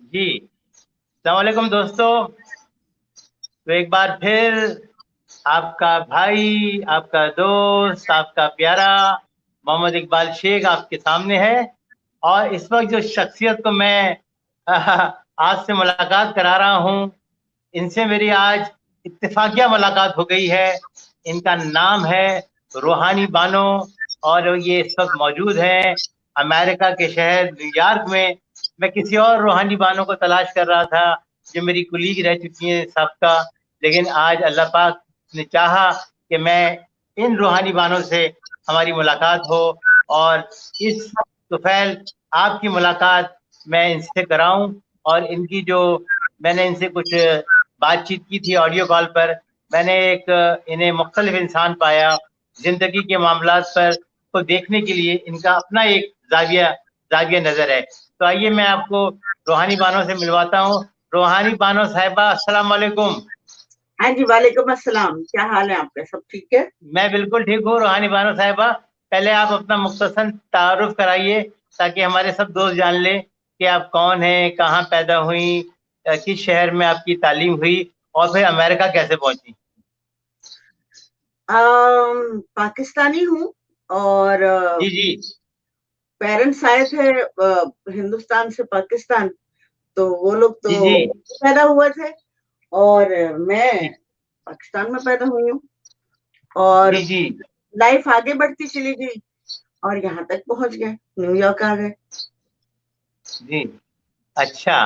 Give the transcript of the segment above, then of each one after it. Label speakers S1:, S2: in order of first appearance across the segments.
S1: जी। अस्सलाम वालेकुम दोस्तों। तो एक बार फिर आपका भाई, आपका दोस्त, आपका प्यारा मोहम्मद इकबाल शेख आपके सामने है। और इस वक्त जो शख्सियत को मैं आज से मुलाकात करा रहा हूँ, इनसे मेरी आज इत्तेफाकिया मुलाकात हो गई है। इनका नाम है रूहानी बानो, और ये इस वक्त मौजूद हैं अमेरिका के शहर न्यूयॉर्क में। मैं किसी और रूहानी बानो को तलाश कर रहा था जो मेरी कुलीग रह चुकी हैं सबका, लेकिन आज अल्लाह पाक ने चाहा कि मैं इन रूहानी बानों से हमारी मुलाकात हो, और इस तुफैल आपकी मुलाकात मैं इनसे कराऊं। और इनकी जो मैंने इनसे कुछ बातचीत की थी ऑडियो कॉल पर, मैंने एक इन्हें मुख्तलिफ इंसान पाया जिंदगी के मामलात पर, को देखने के लिए इनका अपना एक जाविया जाविया नजर है। तो आइए मैं आपको रूहानी बानो से मिलवाता हूँ। रूहानी बानो साहिबा, अस्सलाम वालेकुम।
S2: हाँ जी, वालेकुम अस्सलाम। क्या हाल है आपका? सब ठीक है?
S1: मैं बिल्कुल ठीक हूँ रूहानी बानो साहिबा। पहले आप अपना मुख्तसर तारुफ कराइए, ताकि हमारे सब दोस्त जान लें कि आप कौन हैं, कहाँ पैदा हुई, किस शहर में आपकी तालीम हुई, और फिर अमेरिका कैसे पहुंची।
S2: पाकिस्तानी हूँ और
S1: जी जी।
S2: पेरेंट्स आए थे हिंदुस्तान से पाकिस्तान। तो वो लोग
S1: जी
S2: तो
S1: जी।
S2: पैदा हुए थे और मैं
S1: जी
S2: पाकिस्तान में पैदा हुई हूँ। और
S1: जी। जी
S2: लाइफ आगे बढ़ती चली गई और यहाँ तक पहुंच गए, न्यूयॉर्क आ गए।
S1: जी। अच्छा,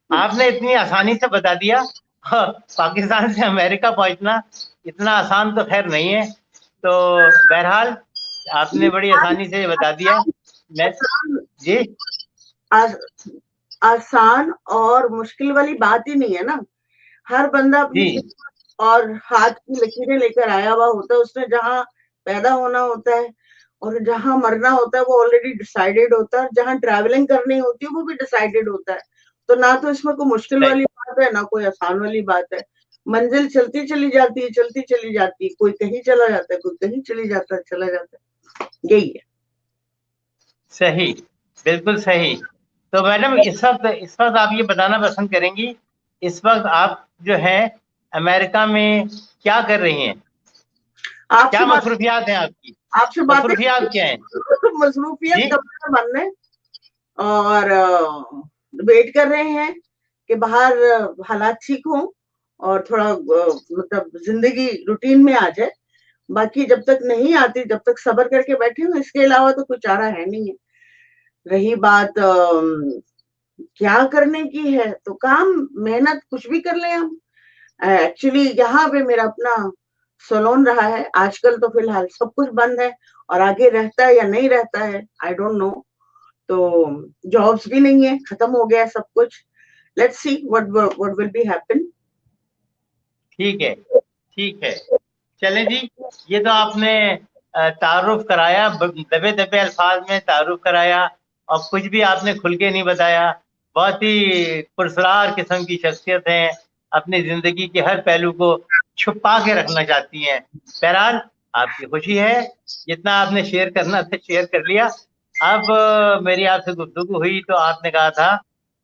S1: आपने इतनी आसानी से बता दिया। हाँ, पाकिस्तान से अमेरिका पहुंचना इतना आसान तो खैर नहीं है। तो बहरहाल आपने बड़ी आसानी से बता दिया। मैं
S2: आसान
S1: जी
S2: आस, आसान और मुश्किल वाली बात ही नहीं है ना। हर बंदा अपनी
S1: जी।
S2: किस्मत और हाथ की लकीरें लेकर आया हुआ होता है। उसने जहाँ पैदा होना होता है और जहाँ मरना होता है वो ऑलरेडी डिसाइडेड होता है। जहाँ ट्रैवलिंग करनी होती है वो भी डिसाइडेड होता है। तो ना तो इसमें कोई मुश्किल
S1: सही।
S2: वाली बात है, ना कोई आसान वाली बात है। मंजिल चलती चली जाती है, चलती चली जाती है। कोई कहीं चला जाता है, कोई कहीं चली जाता है, चला जाता है। यही है।
S1: सही, बिल्कुल सही। तो मैडम, इस वक्त आप ये बताना पसंद करेंगी, इस वक्त आप जो है अमेरिका में क्या कर रही हैं?
S2: आपसे
S1: क्या
S2: बात
S1: मसरूफियात हैं आपकी?
S2: आपसे बातें
S1: मसरूफियात क्या हैं?
S2: मसरूफियत
S1: जी
S2: कपड़े बनने और वेट कर रहे हैं कि बाहर हालात ठीक हों और थोड़ा मतलब जिंदगी रूटीन में आ जाए। बाकी जब तक नहीं आती, जब तक सब्र करके बैठे हो, इसके अलावा तो कुछ चारा है नहीं है। रही बात क्या करने की है, तो काम मेहनत कुछ भी कर लें हम। एक्चुअली यहाँ पे मेरा अपना सलोन रहा है। आजकल तो फिलहाल सब कुछ बंद है और आगे रहता है या नहीं रहता है, आई डोंट नो। तो जॉब्स भी नहीं है, खत्म हो गया सब कुछ। Let's see what will be happen.
S1: ठीक है, ठीक है। चलें जी। ये तो आपने तारुफ कराया, दबे दबे अल्फाज में तारुफ कराया, और कुछ भी आपने खुल के नहीं बताया। बहुत ही पुरस्कार किस्म की शख्सियत हैं, अपनी जिंदगी के हर पहलू को छुपा के रखना चाहती हैं। बहरहाल, आपकी खुशी है, जितना आपने शेयर करना था शेयर कर लिया। अब मेरी आपसे गुफ्तगू हुई तो आपने कहा था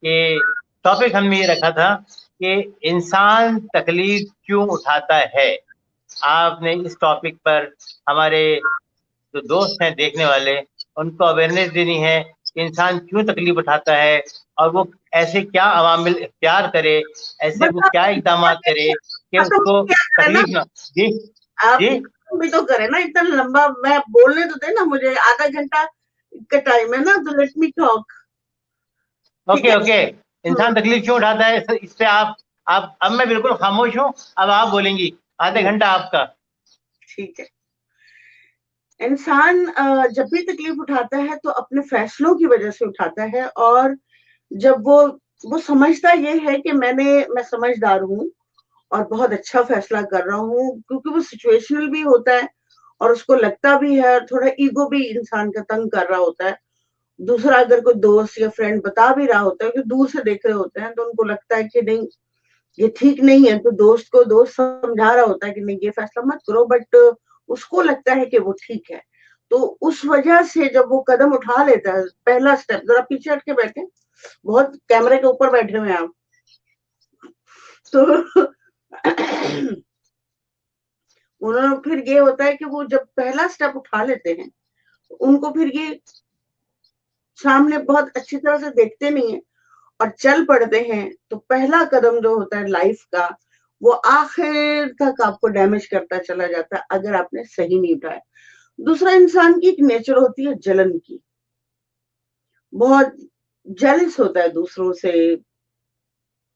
S1: कि टॉपिक हमने ये रखा था कि इंसान तकलीफ क्यों उठाता है। आपने इस टॉपिक पर हमारे जो दोस्त हैं देखने वाले, उनको अवेयरनेस देनी है कि इंसान क्यों तकलीफ उठाता है, और वो ऐसे क्या अवामिल इख्तियार करे, ऐसे वो
S2: बस
S1: क्या इकदाम करे कि
S2: खत्म
S1: उसको
S2: क्या करे ना।
S1: तकलीफ ना। जी
S2: आप
S1: जी।
S2: भी तो करे ना, इतना लंबा मैं बोलने तो दे ना, मुझे आधा घंटा का टाइम है ना, तो लेट मी टॉक। ठीक
S1: ओके
S2: है।
S1: ओके। इंसान तकलीफ क्यों उठाता है, इस पे आप अब मैं बिल्कुल खामोश हूँ। अब आप बोलेंगी, आधे घंटा आपका।
S2: ठीक है। इंसान जब भी तकलीफ उठाता है तो अपने फैसलों की वजह से उठाता है। और जब वो समझता ये है कि मैं समझदार हूँ और बहुत अच्छा फैसला कर रहा हूँ, क्योंकि वो सिचुएशनल भी होता है और उसको लगता भी है, और थोड़ा ईगो भी इंसान का तंग कर रहा होता है। दूसरा अगर कोई दोस्त या फ्रेंड बता भी रहा होता है कि दूर से देख रहे होते हैं, तो उनको लगता है कि नहीं, ये ठीक नहीं है। तो दोस्त को दोस्त समझा रहा होता है कि नहीं, ये फैसला मत करो, बट उसको लगता है कि वो ठीक है। तो उस वजह से जब वो कदम उठा लेता है, पहला स्टेप, जरा पीछे हट के बैठे, बहुत कैमरे के ऊपर बैठे हुए हैं आप। तो उन्होंने फिर ये होता है कि वो जब पहला स्टेप उठा लेते हैं, उनको फिर ये सामने बहुत अच्छी तरह से देखते नहीं है और चल पड़ते हैं, तो पहला कदम जो होता है लाइफ का, वो आखिर तक आपको डैमेज करता चला जाता है अगर आपने सही नहीं उठाया। दूसरा, इंसान की एक नेचर होती है जलन की, बहुत जेलस होता है दूसरों से,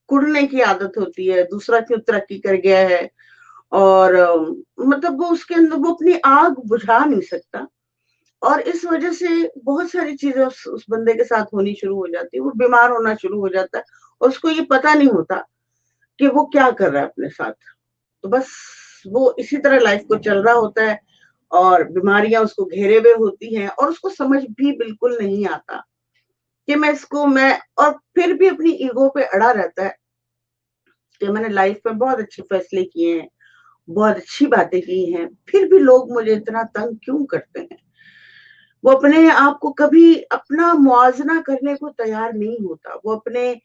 S2: कुड़ने की आदत होती है, दूसरा क्यों तरक्की कर गया है, और मतलब वो उसके अंदर वो अपनी आग बुझा नहीं सकता, और इस वजह से बहुत सारी चीजें उस बंदे के साथ होनी शुरू हो जाती है, वो बीमार होना शुरू हो जाता है और उसको ये पता नहीं होता कि वो क्या कर रहा है अपने साथ। तो बस वो इसी तरह लाइफ को चल रहा होता है और बीमारियां उसको घेरे हुए होती हैं और उसको समझ भी बिल्कुल नहीं आता कि मैं और फिर भी अपनी ईगो पे अड़ा रहता है कि मैंने लाइफ में बहुत अच्छे फैसले किए हैं, बहुत अच्छी बातें की हैं, फिर भी लोग मुझे इतना तंग क्यों करते हैं। वो अपने आप को कभी अपना मुआवजा करने को तैयार नहीं होता, वो अपने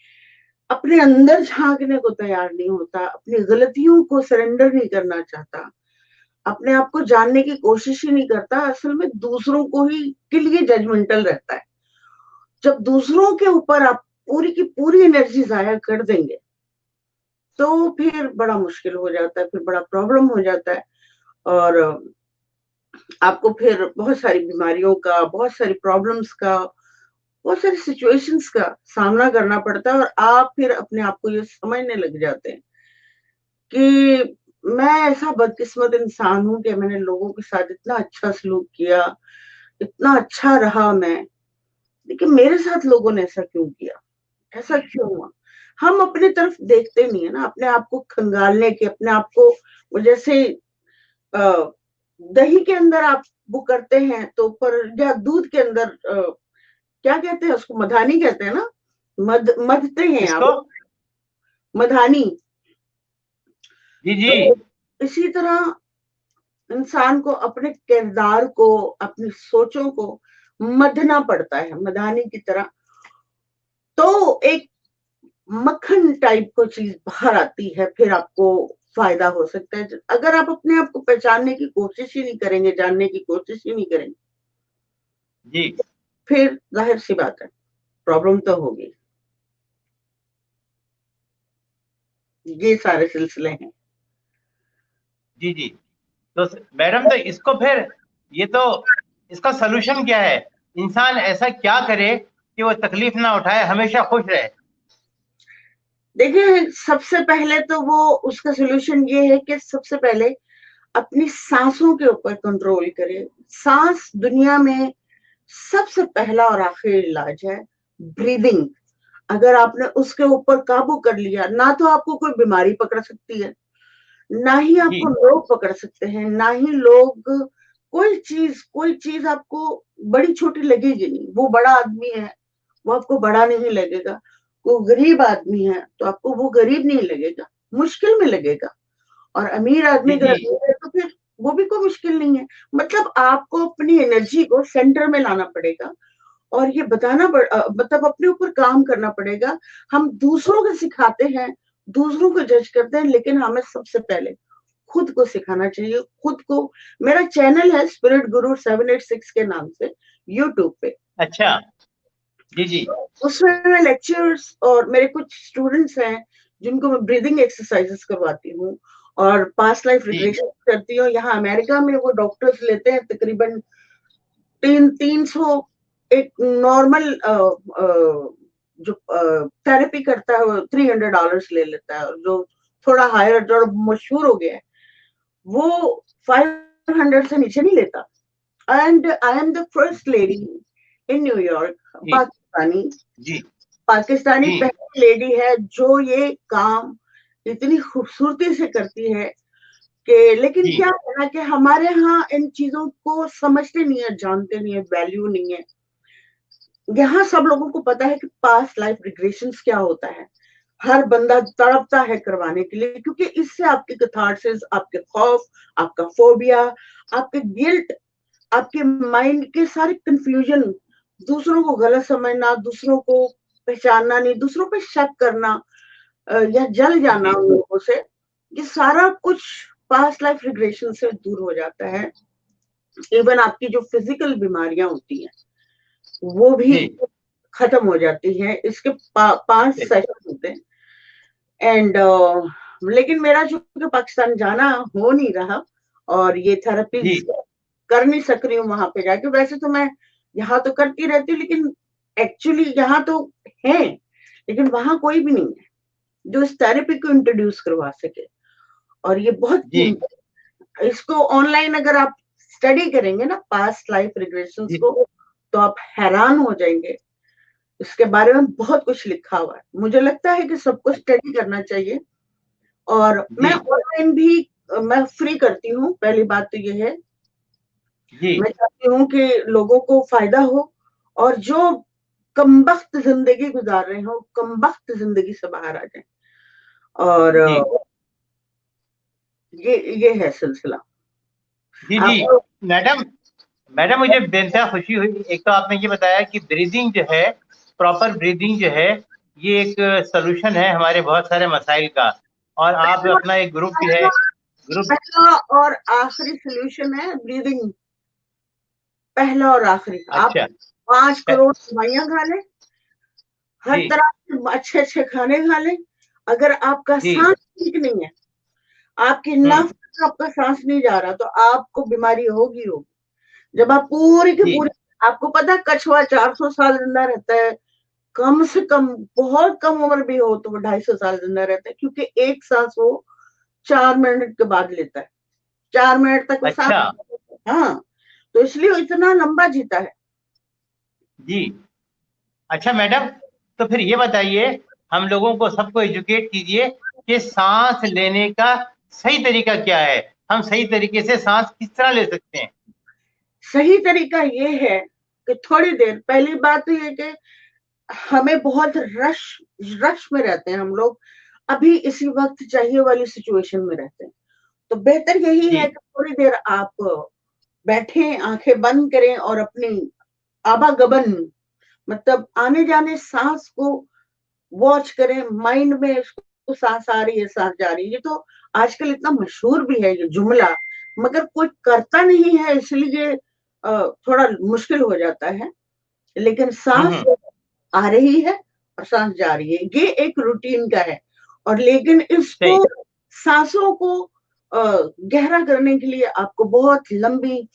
S2: अपने अंदर झांकने को तैयार नहीं होता, अपनी गलतियों को सरेंडर नहीं करना चाहता, अपने आप को जानने की कोशिश ही नहीं करता, असल में दूसरों को ही के लिए जजमेंटल रहता है। जब दूसरों के ऊपर आप पूरी की पूरी एनर्जी जाया कर देंगे तो फिर बड़ा मुश्किल हो जाता है, फिर बड़ा प्रॉब्लम हो जाता है, और आपको फिर बहुत सारी बीमारियों का, बहुत सारी प्रॉब्लम्स का, बहुत सारी सिचुएशंस का सामना करना पड़ता है, और आप फिर अपने आप को ये समझने लग जाते हैं कि मैं ऐसा बदकिस्मत इंसान हूं कि मैंने लोगों के साथ इतना अच्छा सलूक किया, इतना अच्छा रहा मैं, लेकिन मेरे साथ लोगों ने ऐसा क्यों किया, ऐसा क्यों हुआ। हम अपनी तरफ देखते नहीं है ना, अपने आप को खंगालने के, अपने आप को जैसे दही के अंदर आप वो करते हैं तो पर, या दूध के अंदर क्या कहते हैं उसको, मधानी कहते हैं ना, मधते हैं
S1: किसको?
S2: आप, मधानी।
S1: जी जी।
S2: तो इसी तरह इंसान को अपने किरदार को, अपनी सोचों को मधना पड़ता है मधानी की तरह, तो एक मक्खन टाइप को चीज बाहर आती है, फिर आपको फायदा हो सकता है। अगर आप अपने आप को पहचानने की कोशिश ही नहीं करेंगे, जानने की कोशिश ही नहीं करेंगे,
S1: जी
S2: फिर जाहिर सी बात है प्रॉब्लम तो होगी। ये सारे सिलसिले हैं।
S1: जी जी। तो मैडम, तो इसको फिर, ये तो, इसका सलूशन क्या है? इंसान ऐसा क्या करे कि वो तकलीफ ना उठाए, हमेशा खुश रहे?
S2: देखिए, सबसे पहले तो वो उसका सोल्यूशन ये है कि सबसे पहले अपनी सांसों के ऊपर कंट्रोल करे। सांस दुनिया में सबसे पहला और आखिरी इलाज है, ब्रीदिंग। अगर आपने उसके ऊपर काबू कर लिया, ना तो आपको कोई बीमारी पकड़ सकती है, ना ही आपको
S1: जी
S2: लोग पकड़ सकते हैं, ना ही लोग, कोई चीज आपको बड़ी छोटी लगेगी नहीं। वो बड़ा आदमी है, वो आपको बड़ा नहीं लगेगा। वो गरीब आदमी है तो आपको वो गरीब नहीं लगेगा, मुश्किल में लगेगा। और अमीर आदमी
S1: जी
S2: अगर
S1: जी।
S2: अमीर है तो फिर वो भी कोई मुश्किल नहीं है। मतलब आपको अपनी एनर्जी को सेंटर में लाना पड़ेगा, और ये मतलब अपने ऊपर काम करना पड़ेगा। हम दूसरों को सिखाते हैं, दूसरों को जज करते हैं, लेकिन हमें सबसे पहले खुद को सिखाना चाहिए, खुद को। मेरा चैनल है स्पिरिट गुरु 786 के नाम से, यूट्यूब पे।
S1: अच्छा। जी जी।
S2: उसमें मैं लेक्चर्स, और मेरे कुछ स्टूडेंट्स हैं जिनको मैं ब्रीदिंग एक्सरसाइजेस करवाती हूँ और पास्ट लाइफ
S1: जी
S2: रिग्रेशन करती हूँ। यहाँ अमेरिका में वो डॉक्टर्स लेते हैं तकरीबन 300। एक नॉर्मल जो थेरेपी करता है वो $300 ले लेता है, और जो थोड़ा हायर, जो मशहूर हो गया है, वो 500 से नीचे नहीं लेता। And I am the first lady in New York,
S1: जी
S2: पाकिस्तानी
S1: जी
S2: पाकिस्तानी
S1: जी
S2: पहली लेडी है जो ये काम इतनी खूबसूरती से करती है कि, लेकिन
S1: जी
S2: क्या है ना कि हमारे यहाँ इन चीजों को समझते नहीं है, जानते नहीं है, वैल्यू नहीं है। यहाँ सब लोगों को पता है कि पास्ट लाइफ रिग्रेशंस क्या होता है। हर बंदा तड़पता है करवाने के लिए, क्योंकि इससे आपके कैथार्सिस, आपके खौफ, आपका फोबिया, आपके गिल्ट, आपके माइंड के सारे कंफ्यूजन, दूसरों को गलत समझना, दूसरों को पहचानना नहीं, दूसरों पे शक करना या जल जाना उन लोगों से, ये सारा कुछ पास्ट लाइफ रिग्रेशन से दूर हो जाता है। इवन आपकी जो फिजिकल बीमारियां होती हैं वो भी खत्म हो जाती है। इसके 5 सेशन होते हैं। एंड लेकिन मेरा जो पाकिस्तान जाना हो नहीं रहा और ये थेरेपी कर नहीं सक रही हूँ वहां पे जाके। वैसे तो मैं यहाँ तो करती रहती हूँ, लेकिन एक्चुअली यहाँ तो है, लेकिन वहां कोई भी नहीं है जो इस थेरेपी को इंट्रोड्यूस करवा सके। और ये बहुत कीमती, इसको ऑनलाइन अगर आप स्टडी करेंगे ना पास्ट लाइफ रिग्रेशंस को, तो आप हैरान हो जाएंगे। इसके बारे में बहुत कुछ लिखा हुआ है। मुझे लगता है कि सबको स्टडी करना चाहिए। और मैं ऑनलाइन भी मैं फ्री करती हूँ। पहली बात तो ये है, मैं चाहती हूँ कि लोगों को फायदा हो, और जो कमबख्त जिंदगी गुजार रहे हो, कमबख्त जिंदगी से बाहर आ जाए। और ये है सिलसिला।
S1: जी मैडम, मुझे बेहद खुशी हुई। एक तो आपने ये बताया कि ब्रीदिंग जो है, प्रॉपर ब्रीदिंग जो है, ये एक सोल्यूशन है हमारे बहुत सारे मसाइल का। और आप अपना एक ग्रुप भी है,
S2: पहला और आखिरी सोल्यूशन है ब्रीदिंग। पहला और आखिरी। आप 5 करोड़ दवाइयां खा लें, हर तरह के अच्छे अच्छे खाने खा लें, अगर आपका सांस ठीक नहीं है, आपकी नस आपका सांस नहीं जा रहा, तो आपको बीमारी होगी होगी। जब आप पूरी की पूरी, आपको पता है कछुआ 400 साल जिंदा रहता है, कम से कम बहुत कम उम्र भी हो तो वो 250 साल जिंदा रहता है, क्योंकि एक सांस वो 4 मिनट के बाद लेता है। 4 मिनट तक वो सांस, हाँ, तो इसलिए वो इतना लंबा जीता है।
S1: जी अच्छा मैडम, तो फिर ये बताइए, हम लोगों को सबको एजुकेट कीजिए कि सांस लेने का सही तरीका क्या है। हम सही तरीके से सांस किस तरह ले सकते हैं?
S2: सही तरीका ये है कि थोड़ी देर, पहली बात तो ये कि हमें बहुत रश में रहते हैं हम लोग, अभी इसी वक्त चाहिए वाली सिचुएशन में रहते हैं। तो बेहतर यही है कि थोड़ी देर आप बैठे, आंखें बंद करें और अपनी आवागमन, मतलब आने जाने सांस को वॉच करें। माइंड में उसको सांस आ रही है, सांस जा रही है। ये तो आजकल इतना मशहूर भी है ये जुमला, मगर कोई करता नहीं है, इसलिए थोड़ा मुश्किल हो जाता है। लेकिन सांस आ रही है और सांस जा रही है, ये एक रूटीन का है। और लेकिन इसको, सांसों को गहरा करने के लिए आपको बहुत लंबी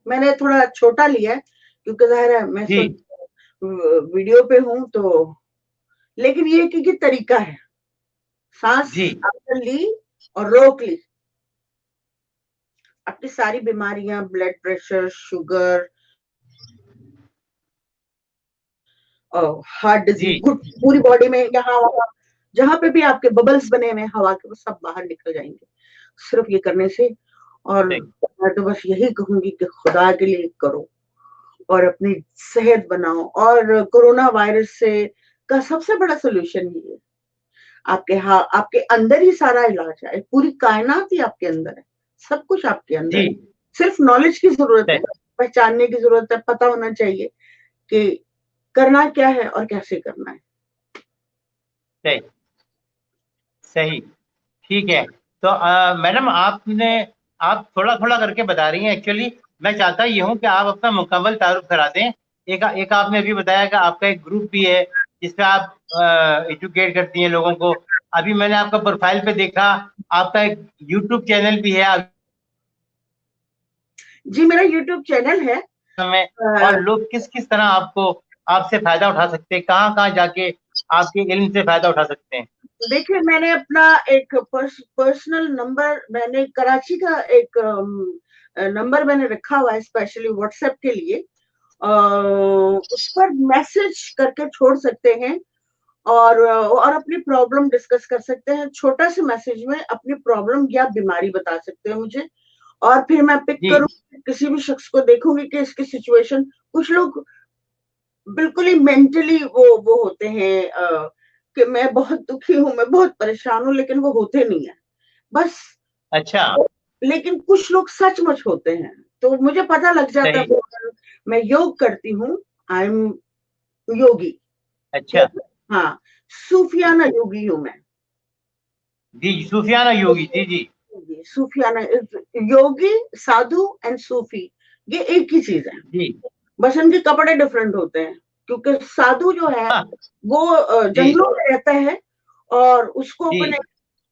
S2: मैंने थोड़ा छोटा लिया है, क्योंकि जाहिर है मैं वीडियो पे हूं, तो लेकिन ये कि तरीका है। सांस आपने ली और रोक ली, आपकी सारी बीमारियां, blood pressure, sugar, heart disease, पूरी बॉडी में यहाँ जहां पे भी आपके बबल्स बने हुए हवा के, वो सब बाहर निकल जाएंगे सिर्फ ये करने से। और मैं तो बस यही कहूंगी कि खुदा के लिए करो और अपनी सेहत बनाओ। और कोरोना वायरस से का सबसे बड़ा सोल्यूशन ये है, आपके अंदर ही सारा इलाज है। पूरी कायनात ही आपके अंदर है, सब कुछ आपके अंदर है। सिर्फ नॉलेज की जरूरत है, पहचानने की जरूरत है, पता होना चाहिए कि करना क्या है और कैसे करना है।
S1: सही सही, ठीक है। तो मैडम, आप थोड़ा थोड़ा करके बता रही हैं। एक्चुअली मैं चाहता ये हूँ कि आप अपना मुकम्मल तारुफ करा दें। एक आपने अभी बताया कि आपका एक ग्रुप भी है जिसमें आप एजुकेट करती हैं लोगों को। अभी मैंने आपका प्रोफाइल पे देखा, आपका एक यूट्यूब चैनल भी है।
S2: जी, मेरा यूट्यूब चैनल है।
S1: और लोग किस किस तरह आपसे फायदा उठा सकते हैं, कहाँ कहाँ जाके आपके इल्म से फायदा उठा सकते हैं?
S2: देखिए, मैंने अपना एक पर्सनल नंबर, मैंने कराची का एक नंबर मैंने रखा हुआ है स्पेशली व्हाट्सएप के लिए। उस पर मैसेज करके छोड़ सकते हैं और अपनी प्रॉब्लम डिस्कस कर सकते हैं। छोटा सा मैसेज में अपनी प्रॉब्लम या बीमारी बता सकते हैं मुझे, और फिर मैं पिक
S1: जी,
S2: करूँ किसी भी शख्स को, देखूंगी कि इसकी सिचुएशन, कुछ लोग बिल्कुल ही मेंटली वो होते हैं कि मैं बहुत दुखी हूँ, मैं बहुत परेशान हूँ, लेकिन वो होते नहीं है बस।
S1: अच्छा,
S2: लेकिन कुछ लोग सचमुच होते हैं, तो मुझे पता लग जाता
S1: सही,
S2: है। मैं योग करती हूँ, आई एम योगी।
S1: अच्छा,
S2: हाँ, सूफियाना योगी हूँ मैं।
S1: जी, सूफियाना योगी, जी, जी,
S2: सूफियाना, योगी, साधु एंड सूफी, ये एक ही चीज है,
S1: जी,
S2: बस इनके कपड़े डिफरेंट होते हैं। क्योंकि साधु जो है
S1: हाँ,
S2: वो
S1: जी,
S2: जंगलों में रहता है, और उसको अपने
S1: जी,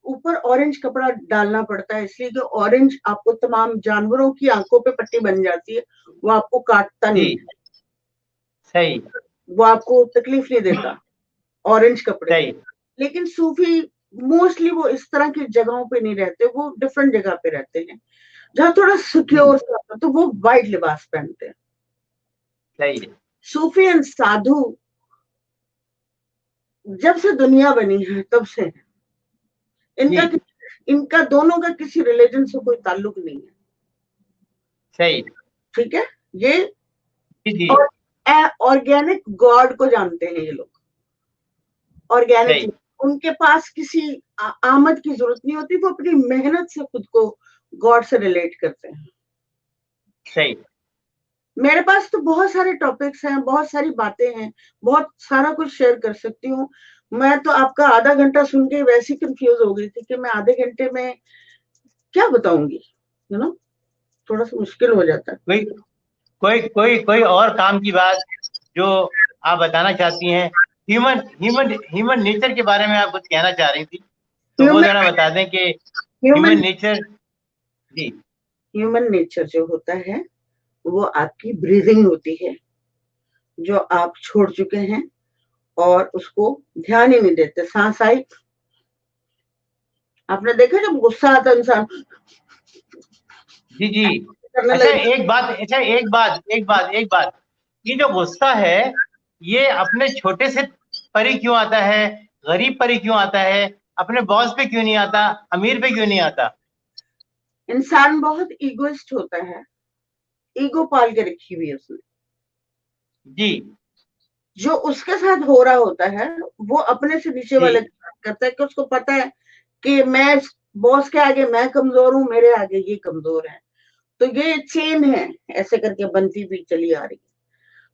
S2: ऊपर ऑरेंज कपड़ा डालना पड़ता है, इसलिए जो ऑरेंज आपको तमाम जानवरों की आंखों पे पट्टी बन जाती है, वो आपको काटता नहीं
S1: जी,
S2: है,
S1: सही,
S2: वो आपको तकलीफ नहीं देता ऑरेंज कपड़े।
S1: सही,
S2: लेकिन सूफी मोस्टली वो इस तरह की जगहों पे नहीं रहते, वो डिफरेंट जगह पे रहते हैं जहाँ थोड़ा
S1: जी,
S2: सिक्योर सा, तो वो वाइट लिबास पहनते हैं।
S1: सही है,
S2: सूफी एंड साधु जब से दुनिया बनी है तब से है।
S1: जी,
S2: इनका इनका दोनों का किसी रिलीजन से कोई ताल्लुक नहीं है,
S1: सही,
S2: ठीक है। ये
S1: जी, जी,
S2: ऑर्गेनिक गॉड को जानते हैं ये लोग, ऑर्गेनिक।
S1: सही,
S2: उनके पास किसी आमद की जरूरत नहीं होती, वो अपनी मेहनत से खुद को गॉड से रिलेट करते हैं।
S1: सही,
S2: मेरे पास तो बहुत सारे टॉपिक्स हैं, बहुत सारी बातें हैं, बहुत सारा कुछ शेयर कर सकती हूँ। मैं तो आपका आधा घंटा सुन के वैसे ही कंफ्यूज हो गई थी कि मैं आधे घंटे में क्या बताऊंगी, यू नो, थोड़ा सा मुश्किल हो जाता है।
S1: कोई कोई और काम की बात जो आप बताना चाहती हैं, ह्यूमन नेचर के बारे में आप कुछ कहना चाह रही थी, तो वो
S2: ह्यूमन
S1: जरा बता दें कि ह्यूमन
S2: ह्यूमन
S1: नेचर। जी,
S2: ह्यूमन नेचर जो होता है वो आपकी ब्रीदिंग होती है, जो आप छोड़ चुके हैं और उसको ध्यान ही नहीं देते। सांस आई, आपने देखा जब गुस्सा आता इंसान
S1: जी, जी,
S2: करने
S1: अच्छा,
S2: लगे।
S1: एक बात, ये जो गुस्सा है, ये अपने छोटे से पर ही क्यों आता है? गरीब पर ही क्यों आता है? अपने बॉस पे क्यों नहीं आता? अमीर पे क्यों नहीं आता?
S2: इंसान बहुत ईगोइस्ट होता है, ईगो पाल के रखी हुई है उसने।
S1: जी,
S2: जो उसके साथ हो रहा होता है वो अपने से नीचे
S1: जी,
S2: वाले के साथ करता है, कि उसको पता है कि मैं बॉस के आगे मैं कमजोर हूं, मेरे आगे ये कमजोर है। तो ये चेन है, ऐसे करके बनती भी चली आ रही है।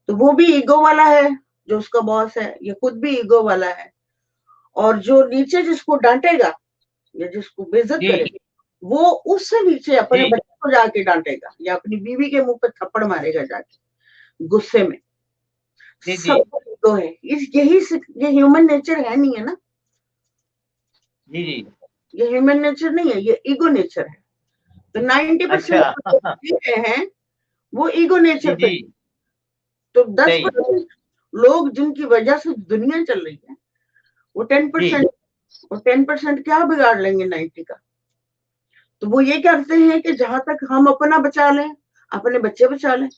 S2: तो वो भी ईगो वाला है, जो उसका बॉस है, ये खुद भी ईगो वाला है। और जो नीचे जिसको डांटेगा या जिसको बेइज्जत
S1: जी,
S2: करेगा, वो उससे नीचे अपने
S1: जी,
S2: बच्चे को जाके डांटेगा या अपनी बीवी के मुंह पे थप्पड़ मारेगा जाके गुस्से में।
S1: जी, जी,
S2: सब ईगो है, ये ह्यूमन नेचर है नहीं है ना,
S1: जी, जी,
S2: ये ह्यूमन नेचर नहीं है, ये ईगो नेचर है। तो 90%
S1: अच्छा,
S2: जी रहे हैं वो ईगो
S1: जी,
S2: नेचर पे।
S1: जी,
S2: तो दस
S1: सही,
S2: परसेंट लोग जिनकी वजह से दुनिया चल रही है, वो टेन
S1: जी,
S2: परसेंट और 10% क्या बिगाड़ लेंगे 90 का। तो वो ये करते हैं कि जहां तक हम अपना बचा लें, अपने बच्चे बचा लें,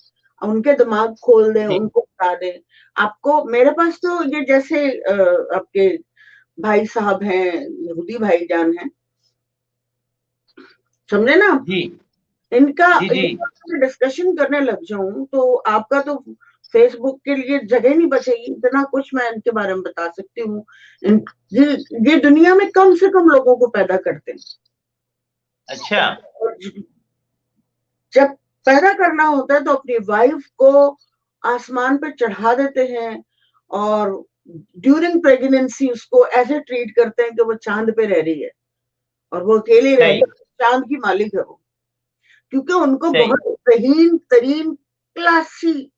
S2: उनके दिमाग खोल दें,
S1: जी,
S2: उनको बता दें। आपको मेरे पास तो ये जैसे आपके भाई साहब हैं, यहूदी भाईजान हैं, समझे ना आप?
S1: जी,
S2: इनका
S1: जी, जी,
S2: डिस्कशन करने लग जाऊं तो आपका तो फेसबुक के लिए जगह नहीं बचेगी, इतना कुछ मैं इनके बारे में बता सकती हूँ। ये ये दुनिया में कम से कम लोगों को पैदा करते हैं,
S1: अच्छा,
S2: और जब पैदा करना होता है तो अपनी वाइफ को आसमान पे चढ़ा देते हैं, और ड्यूरिंग प्रेगनेंसी उसको ऐसे ट्रीट करते हैं कि वो चांद पे रह रही है, और वो अकेली रह
S1: सही,
S2: रही है, चांद की मालिक है वो। क्योंकि उनको
S1: सही,
S2: बहुत बेहतरीन तरीन क्लासी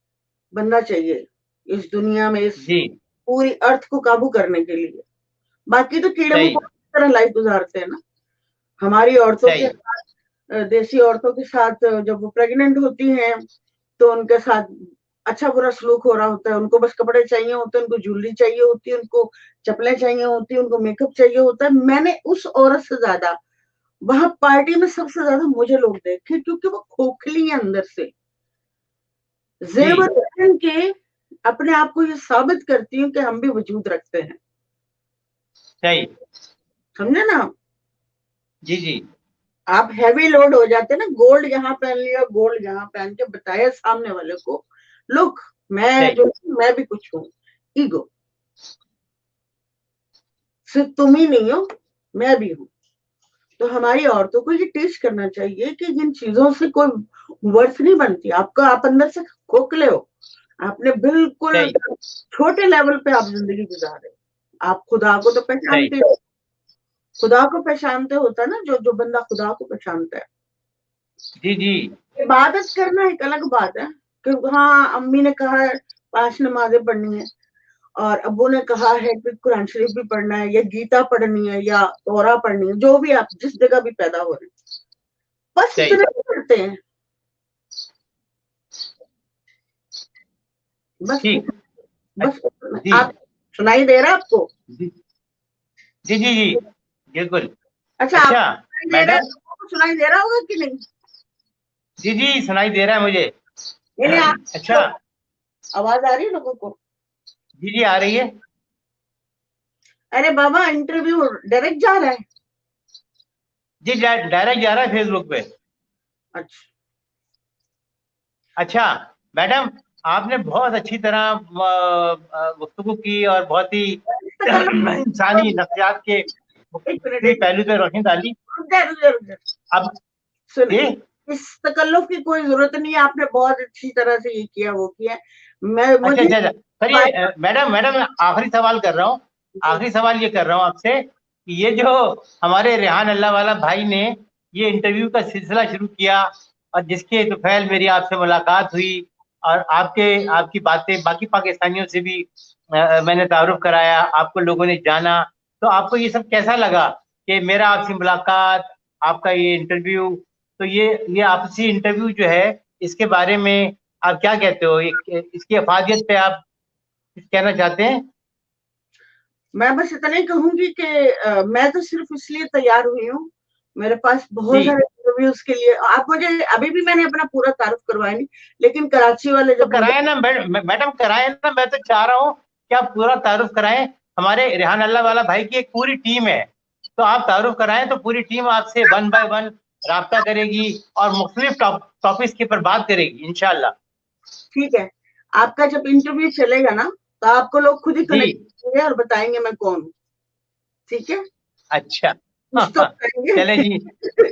S2: बनना चाहिए इस दुनिया में, इस
S1: जी,
S2: पूरी अर्थ को काबू करने के लिए। बाकी तो कीड़े
S1: सही,
S2: मकोड़ों की तरह लाइफ गुजारते हैं ना। हमारी औरतों के
S1: सही,
S2: साथ, देसी औरतों के साथ जब वो प्रेग्नेंट होती हैं तो उनके साथ अच्छा बुरा सलूक हो रहा होता है। उनको बस कपड़े चाहिए होते हैं, उनको ज्वेलरी चाहिए होती है, उनको चप्पलें चाहिए होती है, उनको मेकअप चाहिए होता है। मैंने उस औरत से ज्यादा वहां पार्टी में सबसे ज्यादा मुझे लोग देखे, क्योंकि वो खोखली है अंदर से,
S1: जी,
S2: जेवर पहन के अपने आप को ये साबित करती हूँ कि हम भी वजूद रखते हैं,
S1: सही,
S2: समझे ना?
S1: जी, जी,
S2: आप हैवी लोड हो जाते ना, गोल्ड यहाँ पहन लिया, गोल्ड यहाँ पहन के बताया सामने वाले को, लुक मैं जो, मैं भी कुछ हूँ। ईगो, सिर्फ तुम ही नहीं हो, मैं भी हूँ। तो हमारी औरतों को ये टीच करना चाहिए कि जिन चीजों से कोई वर्थ नहीं बनती, आपका आप अंदर से खोखले हो, आपने बिल्कुल छोटे लेवल पे आप जिंदगी गुजारे, आप खुदा को तो पहचानते हो, खुदा को पहचानते होता ना, जो जो बंदा खुदा को पहचानता है।
S1: जी जी।
S2: इबादत करना एक अलग बात है कि हाँ अम्मी ने कहा है 5 नमाजें पढ़नी है, और अब्बू ने कहा है कि कुरान शरीफ भी पढ़ना है, या गीता पढ़नी है, या तोरा पढ़नी है, जो भी आप जिस जगह भी पैदा हो रहे हैं, बस इतना ही करते हैं। बस बस आप, सुनाई दे रहा है आपको?
S1: जी जी जी जी बिल्कुल।
S2: अच्छा,
S1: अच्छा मैडम,
S2: सुनाई दे रहा होगा कि नहीं?
S1: जी जी सुनाई दे रहा है मुझे।
S2: नहीं,
S1: अच्छा,
S2: आवाज आ रही है लोगों को?
S1: जी जी आ रही है।
S2: अरे बाबा, इंटरव्यू डायरेक्ट जा रहा है?
S1: जी डायरेक्ट जा रहा है फेसबुक पे।
S2: अच्छा
S1: अच्छा मैडम, आपने बहुत अच्छी तरह गुफ्तगू की और बहुत ही इंसानी नफ्सियात के पहलू पे रोशनी डाली। अब
S2: सुने, इस तकल्लुफ की कोई जरूरत नहीं है, आपने बहुत अच्छी तरह से ये किया वो किया। मैं
S1: अच्छा
S2: मुझे
S1: अच्छा चलिए मैडम, मैं आखिरी सवाल कर रहा हूँ, आखिरी सवाल ये कर रहा हूँ आपसे कि ये जो हमारे रेहान अल्लाह वाला भाई ने ये इंटरव्यू का सिलसिला शुरू किया, और जिसके तुफैल मेरी आपसे मुलाकात हुई, और आपकी बातें बाकी पाकिस्तानियों से भी मैंने तारुफ कराया, आपको लोगों ने जाना, तो आपको ये सब कैसा लगा कि मेरा आपसे मुलाकात, आपका ये इंटरव्यू, तो ये आपसी इंटरव्यू जो है, इसके बारे में आप क्या कहते हो? इसकी अफादियत पे आप कुछ कहना चाहते हैं?
S2: मैं बस इतना ही कहूंगी कि मैं तो सिर्फ इसलिए तैयार हुई हूँ, मेरे पास बहुत
S1: जी
S2: सारे इंटरव्यूज के लिए, आप मुझे अभी भी मैंने अपना पूरा तारुफ करवाया नहीं, लेकिन कराची वाले
S1: तो
S2: जब मुझे,
S1: कराए ना मैडम, कराए ना, मैं तो चाह रहा हूँ कि आप पूरा तारुफ कराएं। हमारे रेहान अल्लाह वाला भाई की एक पूरी टीम है, तो आप तारुफ कराएं तो पूरी टीम आपसे 1 बाय 1 राब्ता करेगी और मुख्तलिफ टॉपिक्स के ऊपर बात करेगी इंशाल्लाह।
S2: ठीक है, आपका जब इंटरव्यू चलेगा ना, तो आपको लोग खुद ही
S1: जी
S2: कनेक्ट करेंगे और बताएंगे मैं कौन हूँ। ठीक है,
S1: अच्छा।
S2: कुछ तो बताएंगे
S1: चले जी।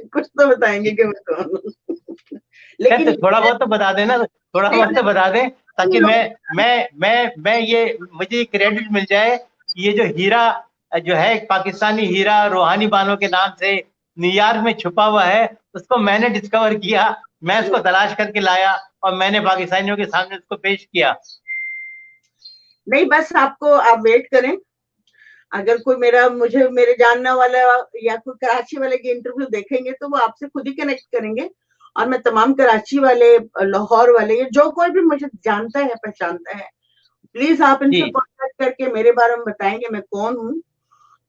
S2: कुछ तो बताएंगे कि मैं कौन हूँ
S1: खैर,
S2: लेकिन
S1: तो थोड़ा बहुत तो बता देना, थोड़ा बहुत तो बता दें, ताकि मैं ये मुझे क्रेडिट मिल जाए कि ये जो हीरा जो है, एक पाकिस्तानी हीरा रूहानी बानो के नाम से न्यूयॉर्क में छुपा हुआ है, उसको मैंने डिस्कवर किया, मैं उसको तलाश करके लाया और मैंने पाकिस्तानियों के सामने उसको पेश किया।
S2: नहीं, बस आपको, आप वेट करें, अगर कोई मेरे जानने वाला या कोई कराची वाले की इंटरव्यू देखेंगे तो वो आपसे खुद ही कनेक्ट करेंगे, और मैं तमाम कराची वाले, लाहौर वाले, जो कोई भी मुझे जानता है पहचानता है, प्लीज आप
S1: जी
S2: इनसे कांटेक्ट करके मेरे बारे में बताएंगे मैं कौन हूँ।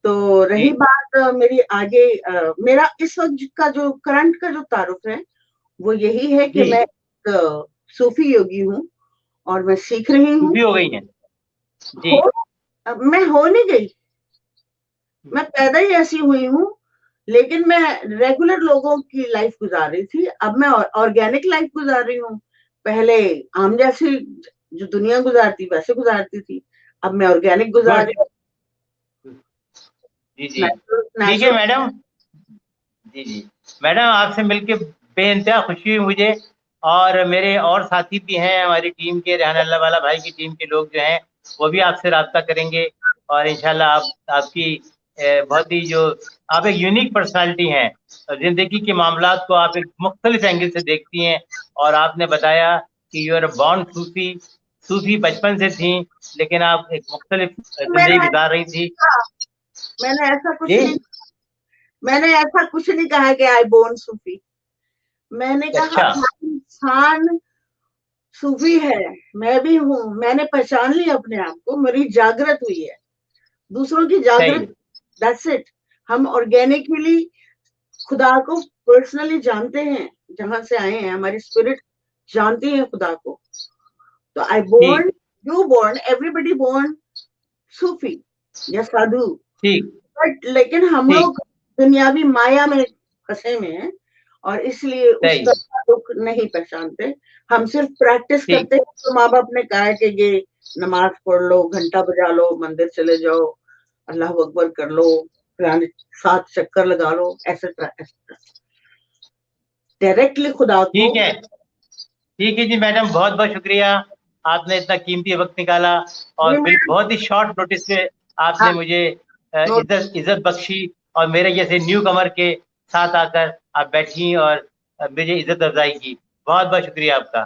S2: तो
S1: जी
S2: रही बात मेरी आगे, मेरा इस वक्त का जो करंट का जो तारुफ है वो यही है कि
S1: जी
S2: मैं एक सूफी योगी हूँ, और मैं सीख रही हूँ।
S1: भी हो गई हैं। जी
S2: हो, मैं हो नहीं गई, मैं पैदा ही ऐसी हुई हूँ, लेकिन मैं रेगुलर लोगों की लाइफ गुजार रही थी, अब मैं ऑर्गेनिक लाइफ गुजार रही हूँ। पहले आम जैसी जो दुनिया गुजारती वैसे गुजारती थी, अब मैं ऑर्गेनिक गुजार
S1: गुड।
S2: रही हूँ,
S1: जी जी ठीक है
S2: नेचुरल।
S1: मैडम। जी जी मैडम, आपसे मिलके बेइंतहा खुशी हुई मुझे, और मेरे और साथी भी हैं हमारी टीम के, रेहान अल्लाह वाला भाई की टीम के लोग जो हैं, वो भी आपसे राब्ता करेंगे, और इंशाल्लाह आपकी बहुत ही जो, आप एक यूनिक पर्सनालिटी हैं, और जिंदगी के मामलात को आप एक मुख्तलिफ एंगल से देखती हैं, और आपने बताया कि यू आर बॉर्न सूफी, सूफी बचपन से थी, लेकिन आप एक मुख्तलिफ जिंदगी
S2: मैंने
S1: गुजार रही थी।
S2: मैंने ऐसा कुछ
S1: जी
S2: नहीं मैंने ऐसा कुछ नहीं कहा कि आई बोर्न सूफी, मैंने कहा
S1: अच्छा।
S2: हर इंसान सूफी है, मैं भी हूँ, मैंने पहचान लिया अपने आप को, मेरी जागृत हुई है, दूसरों की
S1: सही
S2: जागृत,
S1: है।
S2: That's it. हम ऑर्गेनिकली खुदा को पर्सनली जानते हैं, जहां से आए हैं, हमारी स्पिरिट जानती है खुदा को। तो आई
S1: ठीक
S2: born, you born, everybody born सूफी या साधु,
S1: ठीक
S2: बट लेकिन हम
S1: ठीक।
S2: लोग दुनियावी माया में फंसे में हैं और इसलिए उस
S1: सही।
S2: तरह का दुख नहीं पहचानते। हम सिर्फ प्रैक्टिस
S1: ठीक।
S2: करते हैं, तो माँ बाप ने कहा है कि ये नमाज पढ़ लो, घंटा बजा लो, मंदिर चले जाओ, अल्लाह अकबर कर लो, 7 चक्कर लगा लो, ऐसे डायरेक्टली खुदा को।
S1: ठीक है, ठीक है जी मैडम, बहुत बहुत शुक्रिया, आपने इतना कीमती वक्त निकाला और
S2: नहीं मैडम,
S1: बहुत ही शॉर्ट नोटिस पे
S2: हाँ,
S1: आपने मुझे
S2: नो,
S1: इज्जत इज्जत बख्शी और मेरे जैसे न्यू कमर के साथ आकर आप बैठी और मुझे इज्जत अफजाई की। बहुत बहुत शुक्रिया आपका।